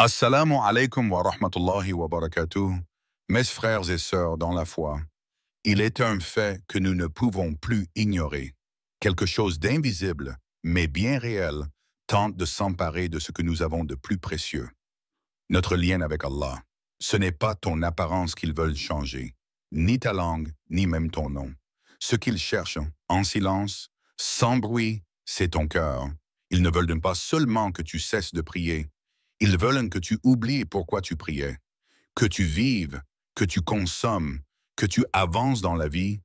Assalamu alaikum wa rahmatullahi wa barakatuh. Mes frères et sœurs dans la foi, il est un fait que nous ne pouvons plus ignorer. Quelque chose d'invisible, mais bien réel, tente de s'emparer de ce que nous avons de plus précieux. Notre lien avec Allah. Ce n'est pas ton apparence qu'ils veulent changer, ni ta langue, ni même ton nom. Ce qu'ils cherchent, en silence, sans bruit, c'est ton cœur. Ils ne veulent pas seulement que tu cesses de prier, ils veulent que tu oublies pourquoi tu priais, que tu vives, que tu consommes, que tu avances dans la vie,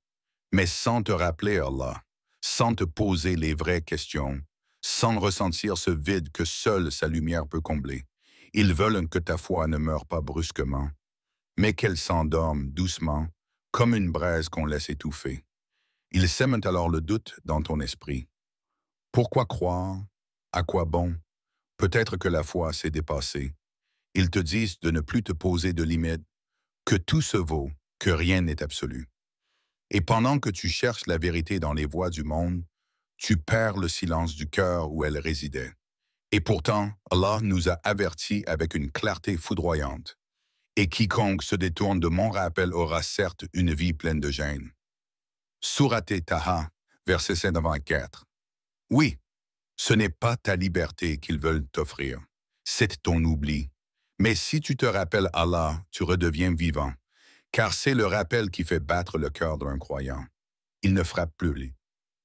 mais sans te rappeler Allah, sans te poser les vraies questions, sans ressentir ce vide que seule sa lumière peut combler. Ils veulent que ta foi ne meure pas brusquement, mais qu'elle s'endorme doucement, comme une braise qu'on laisse étouffer. Ils sèment alors le doute dans ton esprit. Pourquoi croire? À quoi bon? Peut-être que la foi s'est dépassée. Ils te disent de ne plus te poser de limites, que tout se vaut, que rien n'est absolu. Et pendant que tu cherches la vérité dans les voies du monde, tu perds le silence du cœur où elle résidait. Et pourtant, Allah nous a avertis avec une clarté foudroyante. Et quiconque se détourne de mon rappel aura certes une vie pleine de gêne. Sourate Taha, verset 7-24. Oui, ce n'est pas ta liberté qu'ils veulent t'offrir, c'est ton oubli. Mais si tu te rappelles Allah, tu redeviens vivant, car c'est le rappel qui fait battre le cœur d'un croyant. Il ne frappe plus,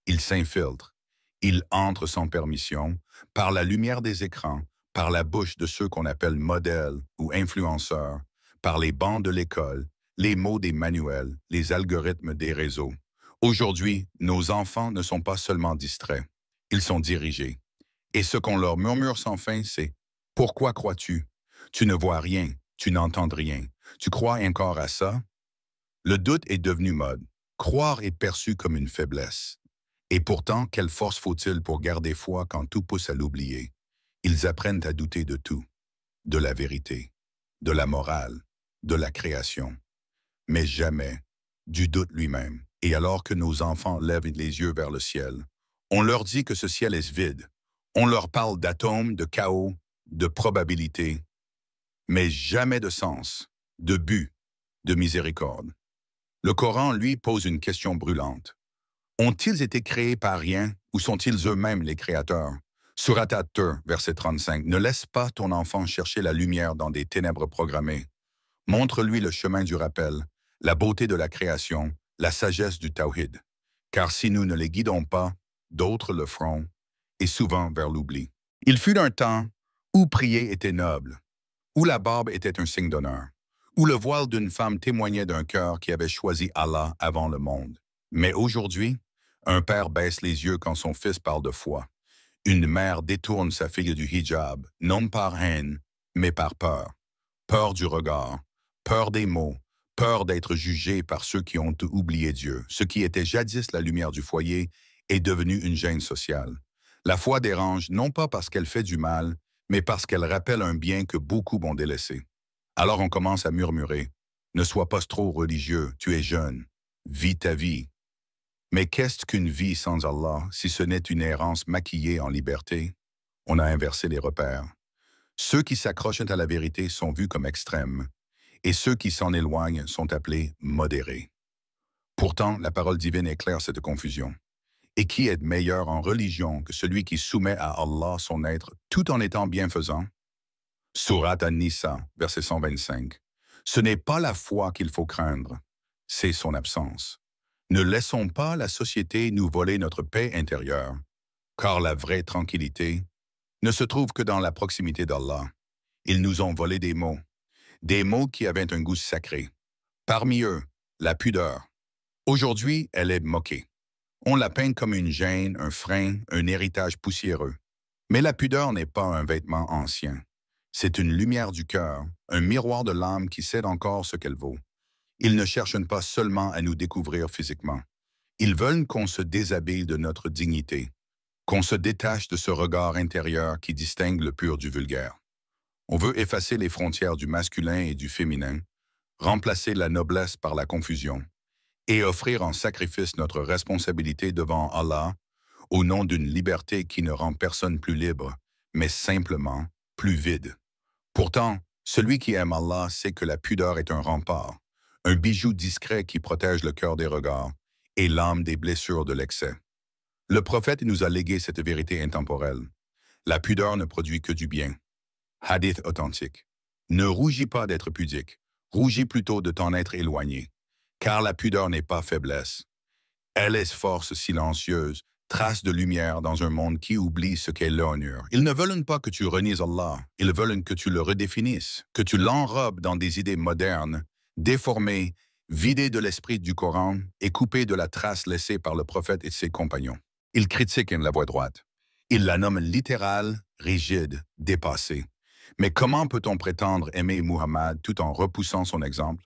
il s'infiltre, il entre sans permission, par la lumière des écrans, par la bouche de ceux qu'on appelle modèles ou influenceurs, par les bancs de l'école, les mots des manuels, les algorithmes des réseaux. Aujourd'hui, nos enfants ne sont pas seulement distraits, ils sont dirigés. Et ce qu'on leur murmure sans fin, c'est « Pourquoi crois-tu? Tu ne vois rien, tu n'entends rien. Tu crois encore à ça? » Le doute est devenu mode. Croire est perçu comme une faiblesse. Et pourtant, quelle force faut-il pour garder foi quand tout pousse à l'oublier? Ils apprennent à douter de tout, de la vérité, de la morale, de la création, mais jamais du doute lui-même. Et alors que nos enfants lèvent les yeux vers le ciel, on leur dit que ce ciel est vide. On leur parle d'atomes, de chaos, de probabilités, mais jamais de sens, de but, de miséricorde. Le Coran, lui, pose une question brûlante. Ont-ils été créés par rien ou sont-ils eux-mêmes les créateurs? Sourate At-Tur, verset 35. Ne laisse pas ton enfant chercher la lumière dans des ténèbres programmées. Montre-lui le chemin du rappel, la beauté de la création, la sagesse du tawhid. Car si nous ne les guidons pas, d'autres le feront, et souvent vers l'oubli. Il fut un temps où prier était noble, où la barbe était un signe d'honneur, où le voile d'une femme témoignait d'un cœur qui avait choisi Allah avant le monde. Mais aujourd'hui, un père baisse les yeux quand son fils parle de foi. Une mère détourne sa fille du hijab, non par haine, mais par peur. Peur du regard, peur des mots, peur d'être jugée par ceux qui ont oublié Dieu. Ce qui était jadis la lumière du foyer est devenu une gêne sociale. La foi dérange non pas parce qu'elle fait du mal, mais parce qu'elle rappelle un bien que beaucoup vont délaisser. Alors on commence à murmurer. Ne sois pas trop religieux, tu es jeune. Vis ta vie. Mais qu'est-ce qu'une vie sans Allah si ce n'est une errance maquillée en liberté? On a inversé les repères. Ceux qui s'accrochent à la vérité sont vus comme extrêmes, et ceux qui s'en éloignent sont appelés modérés. Pourtant, la parole divine éclaire cette confusion. Et qui est meilleur en religion que celui qui soumet à Allah son être tout en étant bienfaisant? Sourate An-Nisa, verset 125. Ce n'est pas la foi qu'il faut craindre, c'est son absence. Ne laissons pas la société nous voler notre paix intérieure, car la vraie tranquillité ne se trouve que dans la proximité d'Allah. Ils nous ont volé des mots qui avaient un goût sacré. Parmi eux, la pudeur. Aujourd'hui, elle est moquée. On la peint comme une gêne, un frein, un héritage poussiéreux. Mais la pudeur n'est pas un vêtement ancien. C'est une lumière du cœur, un miroir de l'âme qui sait encore ce qu'elle vaut. Ils ne cherchent pas seulement à nous découvrir physiquement. Ils veulent qu'on se déshabille de notre dignité, qu'on se détache de ce regard intérieur qui distingue le pur du vulgaire. On veut effacer les frontières du masculin et du féminin, remplacer la noblesse par la confusion, et offrir en sacrifice notre responsabilité devant Allah au nom d'une liberté qui ne rend personne plus libre, mais simplement plus vide. Pourtant, celui qui aime Allah sait que la pudeur est un rempart, un bijou discret qui protège le cœur des regards et l'âme des blessures de l'excès. Le prophète nous a légué cette vérité intemporelle. La pudeur ne produit que du bien. Hadith authentique. Ne rougis pas d'être pudique, rougis plutôt de t'en être éloigné, car la pudeur n'est pas faiblesse. Elle est force silencieuse, trace de lumière dans un monde qui oublie ce qu'est l'honneur. Ils ne veulent pas que tu renies Allah, ils veulent que tu le redéfinisses, que tu l'enrobes dans des idées modernes, déformées, vidées de l'esprit du Coran et coupées de la trace laissée par le prophète et ses compagnons. Ils critiquent la voie droite. Ils la nomment littérale, rigide, dépassée. Mais comment peut-on prétendre aimer Muhammad tout en repoussant son exemple?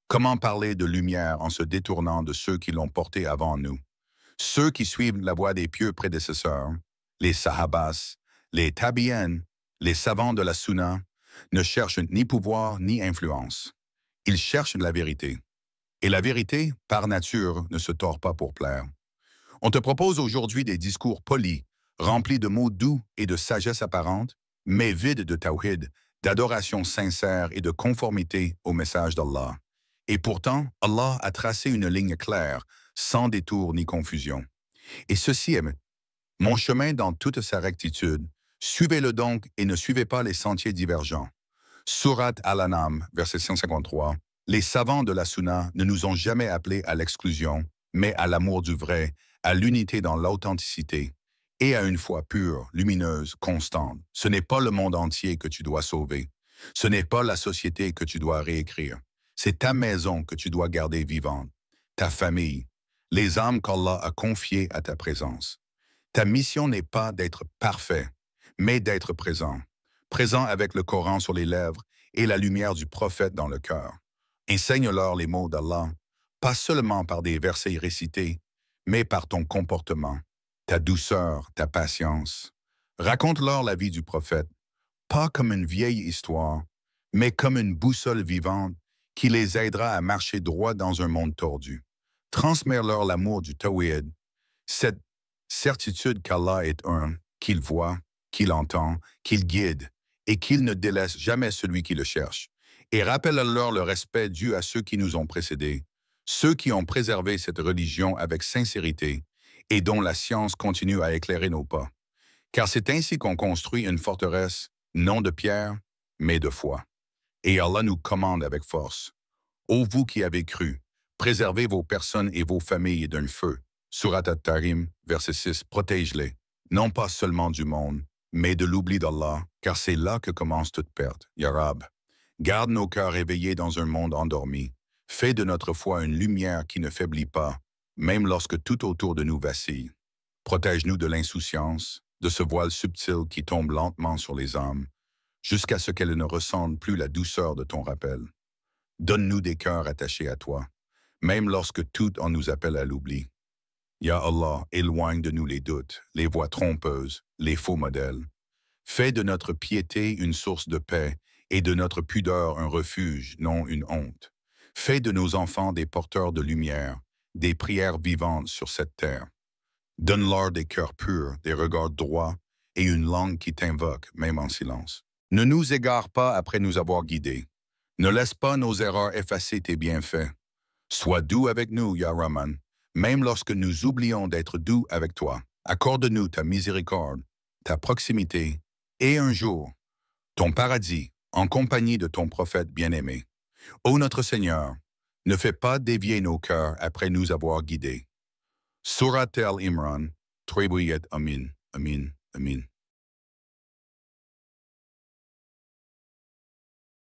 Comment parler de lumière en se détournant de ceux qui l'ont porté avant nous? Ceux qui suivent la voie des pieux prédécesseurs, les sahabas, les tabi'in, les savants de la sunna, ne cherchent ni pouvoir ni influence. Ils cherchent la vérité. Et la vérité, par nature, ne se tord pas pour plaire. On te propose aujourd'hui des discours polis, remplis de mots doux et de sagesse apparente, mais vides de tawhid, d'adoration sincère et de conformité au message d'Allah. Et pourtant, Allah a tracé une ligne claire, sans détour ni confusion. Et ceci est mon chemin dans toute sa rectitude. Suivez-le donc et ne suivez pas les sentiers divergents. Surat Al-An'am, verset 153. Les savants de la Sunna ne nous ont jamais appelés à l'exclusion, mais à l'amour du vrai, à l'unité dans l'authenticité et à une foi pure, lumineuse, constante. Ce n'est pas le monde entier que tu dois sauver. Ce n'est pas la société que tu dois réécrire. C'est ta maison que tu dois garder vivante, ta famille, les âmes qu'Allah a confiées à ta présence. Ta mission n'est pas d'être parfait, mais d'être présent. Présent avec le Coran sur les lèvres et la lumière du prophète dans le cœur. Enseigne-leur les mots d'Allah, pas seulement par des versets récités, mais par ton comportement, ta douceur, ta patience. Raconte-leur la vie du prophète, pas comme une vieille histoire, mais comme une boussole vivante qui les aidera à marcher droit dans un monde tordu. Transmets-leur l'amour du tawhid, cette certitude qu'Allah est un, qu'il voit, qu'il entend, qu'il guide et qu'il ne délaisse jamais celui qui le cherche. Et rappelle-leur le respect dû à ceux qui nous ont précédés, ceux qui ont préservé cette religion avec sincérité et dont la science continue à éclairer nos pas. Car c'est ainsi qu'on construit une forteresse, non de pierre, mais de foi. Et Allah nous commande avec force. Ô vous qui avez cru, préservez vos personnes et vos familles d'un feu. Surat At-Tahrim, verset 6, protège-les, non pas seulement du monde, mais de l'oubli d'Allah, car c'est là que commence toute perte. Ya Rab, garde nos cœurs éveillés dans un monde endormi. Fais de notre foi une lumière qui ne faiblit pas, même lorsque tout autour de nous vacille. Protège-nous de l'insouciance, de ce voile subtil qui tombe lentement sur les âmes, jusqu'à ce qu'elles ne ressentent plus la douceur de ton rappel. Donne-nous des cœurs attachés à toi, même lorsque tout en nous appelle à l'oubli. Ya Allah, éloigne de nous les doutes, les voix trompeuses, les faux modèles. Fais de notre piété une source de paix et de notre pudeur un refuge, non une honte. Fais de nos enfants des porteurs de lumière, des prières vivantes sur cette terre. Donne-leur des cœurs purs, des regards droits et une langue qui t'invoque, même en silence. Ne nous égare pas après nous avoir guidés. Ne laisse pas nos erreurs effacer tes bienfaits. Sois doux avec nous, Ya Rahman, même lorsque nous oublions d'être doux avec toi. Accorde-nous ta miséricorde, ta proximité, et un jour, ton paradis, en compagnie de ton prophète bien-aimé. Ô notre Seigneur, ne fais pas dévier nos cœurs après nous avoir guidés. Surat Al-Imran, Amin, Amin, Amin.